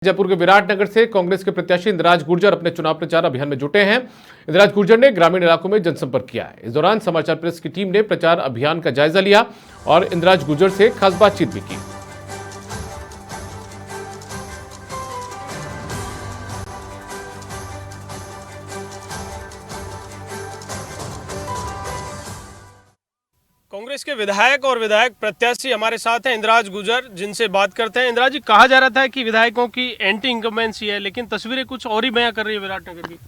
जयपुर के विराटनगर से कांग्रेस के प्रत्याशी इंद्राज गुर्जर अपने चुनाव प्रचार अभियान में जुटे हैं। इंद्राज गुर्जर ने ग्रामीण इलाकों में जनसंपर्क किया है। इस दौरान समाचार प्रेस की टीम ने प्रचार अभियान का जायजा लिया और इंद्राज गुर्जर से खास बातचीत भी की। कांग्रेस के विधायक और विधायक प्रत्याशी हमारे साथ हैं इंद्राज गुर्जर, जिनसे बात करते हैं। इंद्राज जी, कहा जा रहा था कि विधायकों की एंटी इनकम्बेंसी है, लेकिन तस्वीरें कुछ और ही बयां कर रही है विराटनगर की।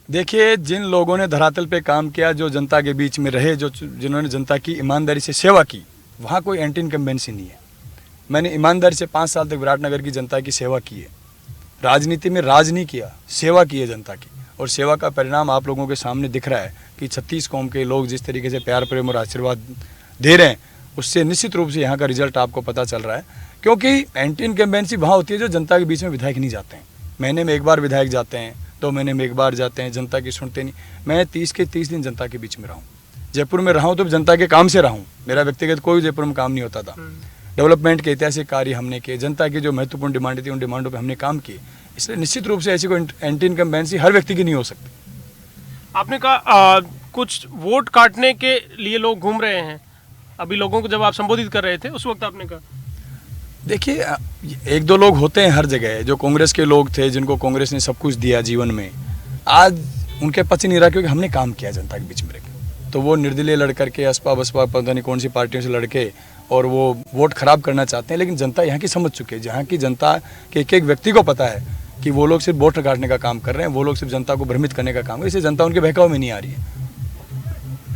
देखिए, जिन लोगों ने धरातल पे काम किया, जो जनता के बीच में रहे, जिन्होंने जनता की ईमानदारी से सेवा की, वहाँ कोई एंटी इनकम्बेंसी नहीं है। मैंने ईमानदारी से 5 साल तक विराटनगर की जनता की सेवा की है। राजनीति में राज नहीं किया, सेवा की है जनता की, और सेवा का परिणाम आप लोगों के सामने दिख रहा है कि 36 कौम के लोग जिस तरीके से प्यार प्रेम और आशीर्वाद दे रहे हैं, उससे निश्चित रूप से यहाँ का रिजल्ट आपको पता चल रहा है। क्योंकि एंटी इनकम्बेंसी वहाँ होती है जो जनता के बीच में विधायक नहीं जाते हैं। महीने में एक बार विधायक जाते हैं, 2 महीने में एक बार जाते हैं, जनता की सुनते नहीं। मैं 30 के 30 दिन जनता के बीच में रहा हूँ। जयपुर में रहा हूँ तो जनता के काम से रहा हूँ। मेरा व्यक्तिगत कोई जयपुर में काम नहीं होता था। डेवलपमेंट के ऐतिहासिक कार्य हमने किए, जनता की जो महत्वपूर्ण डिमांड थी उन डिमांडों पर हमने काम किए। इसलिए निश्चित रूप से ऐसी कोई एंटी इनकम्बेंसी हर व्यक्ति की नहीं हो सकती। आपने कहा कुछ वोट काटने के लिए लोग घूम रहे हैं। अभी लोगों को जब आप संबोधित कर रहे थे उस वक्त आपने कहा, देखिए, 1-2 लोग होते हैं हर जगह जो कांग्रेस के लोग थे, जिनको कांग्रेस ने सब कुछ दिया जीवन में। आज उनके पच नहीं रहा क्योंकि हमने काम किया जनता के बीच में रहकर। तो वो निर्दलीय लड़कर के असपा बसपा पता नहीं कौन सी पार्टियों से लड़के और वो वोट खराब करना चाहते हैं। लेकिन जनता यहाँ की समझ चुकी है। जहाँ की जनता के एक व्यक्ति को पता है कि वो लोग सिर्फ वोट काटने का काम कर रहे हैं, वो लोग सिर्फ जनता को भ्रमित करने का काम कर रहे हैं। इसलिए जनता उनके बहकाव में नहीं आ रही है।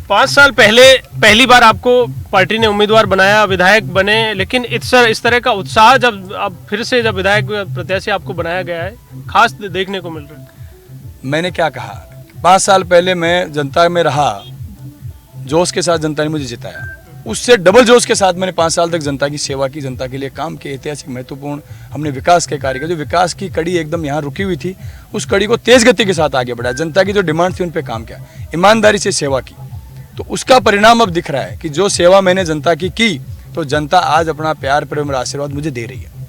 5 साल पहले पहली बार आपको पार्टी ने उम्मीदवार बनाया, विधायक बने, लेकिन इस तरह का उत्साह जब अब फिर से जब विधायक प्रत्याशी आपको बनाया गया है, खास देखने को मिल रहा है। मैंने क्या कहा, 5 साल पहले मैं जनता में रहा, जोश के साथ जनता ने मुझे जिताया। उससे डबल जोश के साथ मैंने 5 साल तक जनता की सेवा की, जनता के लिए काम किए, ऐतिहासिक महत्वपूर्ण हमने विकास के कार्य किए। जो विकास की कड़ी एकदम यहाँ रुकी हुई थी, उस कड़ी को तेज गति के साथ आगे बढ़ाया। जनता की जो डिमांड थी उन पर काम किया, ईमानदारी से सेवा की। तो उसका परिणाम अब दिख रहा है कि जो सेवा मैंने जनता की तो जनता आज अपना प्यार प्रेम और आशीर्वाद मुझे दे रही है।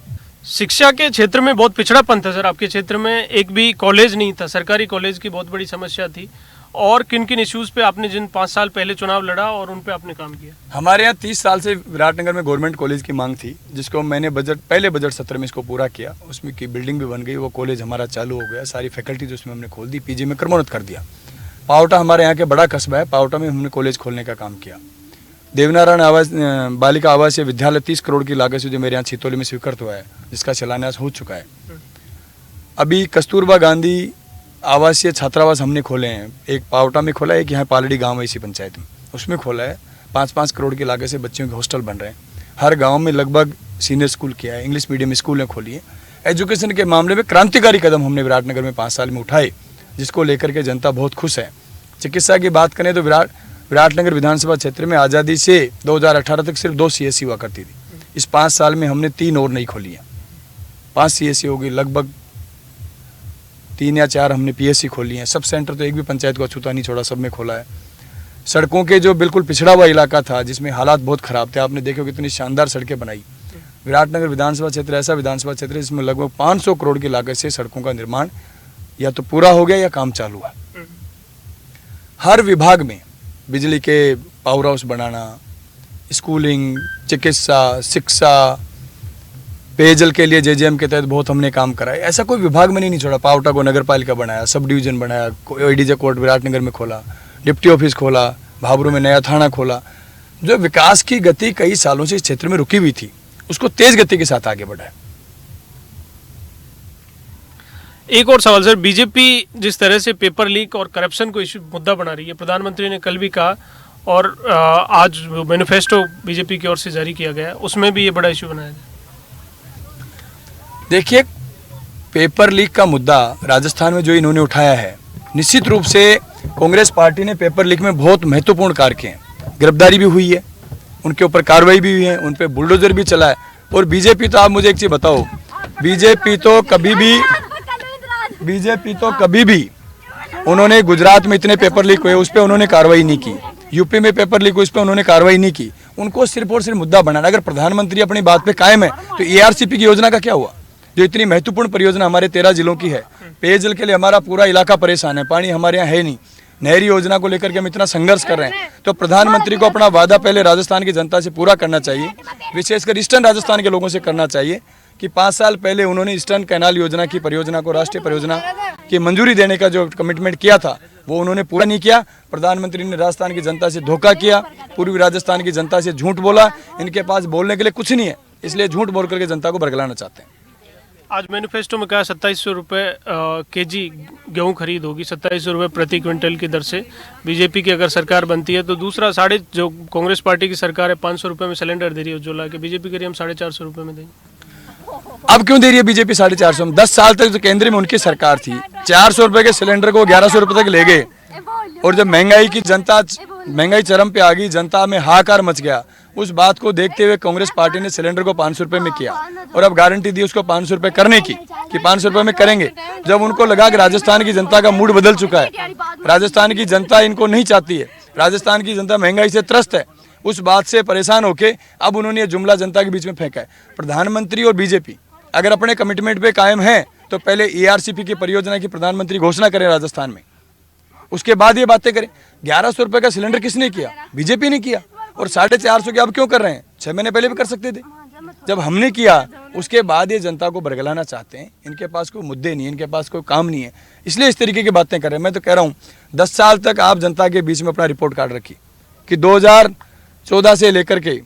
शिक्षा के क्षेत्र में बहुत पिछड़ापन था सर, आपके क्षेत्र में एक भी कॉलेज नहीं था, सरकारी कॉलेज की बहुत बड़ी समस्या थी। और किन किन इश्यूज पे आपने जिन 5 साल पहले चुनाव लड़ा और उन पे आपने काम किया? हमारे यहाँ 30 साल से विराटनगर में गवर्नमेंट कॉलेज की मांग थी, जिसको मैंने पहले बजट सत्र में इसको पूरा किया। उसमें की बिल्डिंग भी बन गई, वो कॉलेज हमारा चालू हो गया, सारी फैकल्टीज उसमें हमने खोल दी, पीजी में क्रमोन्नत कर दिया। पावटा हमारे यहाँ के बड़ा कस्बा है, पावटा में हमने कॉलेज खोलने का काम किया। देवनारायण आवास बालिका आवासीय विद्यालय 30 करोड़ की लागत से जो मेरे यहाँ छितौली में स्वीकृत हुआ है, जिसका शिलान्यास हो चुका है। अभी कस्तूरबा गांधी आवासीय छात्रावास हमने खोले हैं, एक पावटा में खोला है, एक यहाँ पालड़ी गाँव है इसी पंचायत में, उसमें खोला है। 5-5 करोड़ की लागत से बच्चों के हॉस्टल बन रहे हैं। हर गाँव में लगभग सीनियर स्कूल किया है, इंग्लिश मीडियम स्कूलें खोली है। एजुकेशन के मामले में क्रांतिकारी कदम हमने विराटनगर में 5 साल में उठाए, जिसको लेकर के जनता बहुत खुश है। चिकित्सा की बात करें तो विराटनगर विधानसभा क्षेत्र में आज़ादी से 2018 तक सिर्फ 2 CSC हुआ करती थी। इस 5 साल में हमने 3 और नई खोली हैं। 5 CSC होगी, लगभग 3 या 4 हमने PSC खोली हैं। सब सेंटर तो एक भी पंचायत को अछूता नहीं छोड़ा, सब में खोला है। सड़कों के जो बिल्कुल पिछड़ा हुआ इलाका था, जिसमें हालात बहुत खराब थे, आपने देखो कितनी शानदार सड़कें बनाई। विराटनगर विधानसभा क्षेत्र ऐसा विधानसभा क्षेत्र है जिसमें लगभग 500 करोड़ की लागत से सड़कों का निर्माण या तो पूरा हो गया या काम चालू है। हर विभाग में बिजली के पावर हाउस बनाना, स्कूलिंग, चिकित्सा, शिक्षा, पेयजल के लिए JJM के तहत बहुत हमने काम करा है। ऐसा कोई विभाग में नहीं छोड़ा। पावटा को नगर पालिका बनाया, सब डिवीजन बनाया, ADJ कोर्ट विराटनगर में खोला, डिप्टी ऑफिस खोला, भाबरू में नया थाना खोला। जो विकास की गति कई सालों से इस क्षेत्र में रुकी हुई थी, उसको तेज गति के साथ आगे बढ़ाया। एक और सवाल सर, बीजेपी जिस तरह से पेपर लीक और करप्शन को इशू मुद्दा बना रही है, प्रधानमंत्री ने कल भी कहा और आज मैनिफेस्टो बीजेपी की ओर से जारी किया गया, उसमें भी ये बड़ा इशू बनाया गया। देखिए, पेपर लीक का मुद्दा राजस्थान में जो इन्होंने उठाया है, निश्चित रूप से कांग्रेस पार्टी ने पेपर लीक में बहुत महत्वपूर्ण कार्य किए हैं। गिरफ्तारी भी हुई है, उनके ऊपर कार्रवाई भी हुई है, उन पर बुलडोजर भी चला है। और बीजेपी तो आप मुझे एक चीज़ बताओ, बीजेपी तो कभी भी उन्होंने गुजरात में इतने पेपर लीक हुए उस पर उन्होंने कार्रवाई नहीं की, यूपी में पेपर लीक हुए उस पर उन्होंने कार्रवाई नहीं की। उनको सिर्फ और सिर्फ मुद्दा बनाना। अगर प्रधानमंत्री अपनी बात पे कायम है तो ARCP की योजना का क्या हुआ? जो इतनी महत्वपूर्ण परियोजना हमारे 13 जिलों की है। पेयजल के लिए हमारा पूरा इलाका परेशान है, पानी हमारे यहाँ है नहीं। नहरी योजना को लेकर के हम इतना संघर्ष कर रहे हैं, तो प्रधानमंत्री को अपना वादा पहले राजस्थान की जनता से पूरा करना चाहिए, विशेषकर ईस्टर्न राजस्थान के लोगों से करना चाहिए कि 5 साल पहले उन्होंने ईस्टर्न कैनाल योजना की परियोजना को राष्ट्रीय परियोजना की मंजूरी देने का जो कमिटमेंट किया था वो उन्होंने पूरा नहीं किया। प्रधानमंत्री ने राजस्थान की जनता से धोखा किया, पूर्वी राजस्थान की जनता से झूठ बोला। इनके पास बोलने के लिए कुछ नहीं है, इसलिए झूठ बोल करके जनता को बरगलाना चाहते हैं। आज मैनिफेस्टो में कहा 2700 रुपये केजी गेहूं खरीद होगी, 2700 रुपये प्रति क्विंटल की दर से बीजेपी की अगर सरकार बनती है। तो दूसरा जो कांग्रेस पार्टी की सरकार है 500 रुपये में सिलेंडर दे रही है उज्ज्वला के, बीजेपी कह रही है हम 450 रुपये में देंगे। अब क्यों दे रही है बीजेपी 450 में? 10 साल तक जो केंद्र में उनकी सरकार थी 400 रुपये के सिलेंडर को 1100 रुपये तक ले गए, और जब महंगाई चरम पे आ गई, जनता में हाहाकार मच गया। उस बात को देखते हुए कांग्रेस पार्टी ने सिलेंडर को 500 रुपये में किया, और अब गारंटी दी उसको 500 रुपये करने की कि 500 रुपये में करेंगे। जब उनको लगा कि राजस्थान की जनता का मूड बदल चुका है, राजस्थान की जनता इनको नहीं चाहती है, राजस्थान की जनता महंगाई से त्रस्त है, उस बात से परेशान होके अब उन्होंने ये जुमला जनता के बीच में फेंका है। प्रधानमंत्री और बीजेपी अगर अपने कमिटमेंट पे कायम है तो पहले ERCP की परियोजना की प्रधानमंत्री घोषणा करें राजस्थान में, उसके बाद ये बातें करें। 1100 रुपये का सिलेंडर किसने किया? बीजेपी ने किया। और 450 के अब क्यों कर रहे हैं? 6 महीने पहले भी कर सकते थे। जब हमने किया उसके बाद ये जनता को बरगलाना चाहते हैं। इनके पास कोई मुद्दे नहीं है, इनके पास कोई काम नहीं है, इसलिए इस तरीके की बातें कर रहे हैं। मैं तो कह रहा हूँ 10 साल तक आप जनता के बीच में अपना रिपोर्ट कार्ड रखी कि 2014 से लेकर के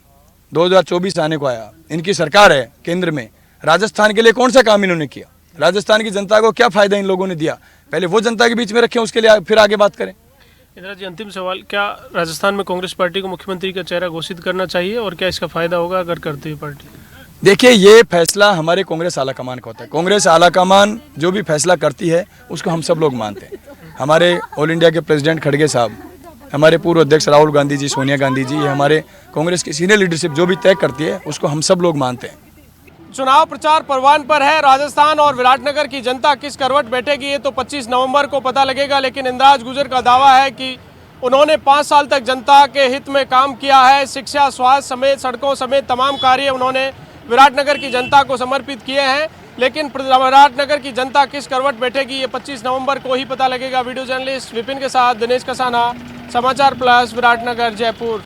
2024 आने को आया, इनकी सरकार है केंद्र में, राजस्थान के लिए कौन सा काम इन्होंने किया, राजस्थान की जनता को क्या फायदा इन लोगों ने दिया, पहले वो जनता के बीच में रखें, उसके लिए फिर आगे बात करें। इंदिरा जी, अंतिम सवाल, क्या राजस्थान में कांग्रेस पार्टी को मुख्यमंत्री का चेहरा घोषित करना चाहिए और क्या इसका फायदा होगा अगर करती है पार्टी? देखिए, ये फैसला हमारे कांग्रेस आलाकमान का होता है। कांग्रेस आलाकमान जो भी फैसला करती है उसको हम सब लोग मानते हैं। हमारे ऑल इंडिया के प्रेसिडेंट खड़गे साहब, हमारे पूर्व अध्यक्ष राहुल गांधी जी, सोनिया गांधी जी, ये हमारे कांग्रेस की सीनियर लीडरशिप जो भी तय करती है उसको हम सब लोग मानते हैं। चुनाव प्रचार परवान पर है। राजस्थान और विराटनगर की जनता किस करवट बैठेगी ये तो 25 नवंबर को पता लगेगा, लेकिन इंद्राज गुर्जर का दावा है कि उन्होंने 5 साल तक जनता के हित में काम किया है। शिक्षा, स्वास्थ्य समेत सड़कों समेत तमाम कार्य उन्होंने विराटनगर की जनता को समर्पित किए हैं। लेकिन विराटनगर की जनता किस करवट बैठेगी ये 25 नवंबर को ही पता लगेगा। वीडियो जर्नलिस्ट विपिन के साथ दिनेश कसाना, समाचार प्लस, विराटनगर, जयपुर।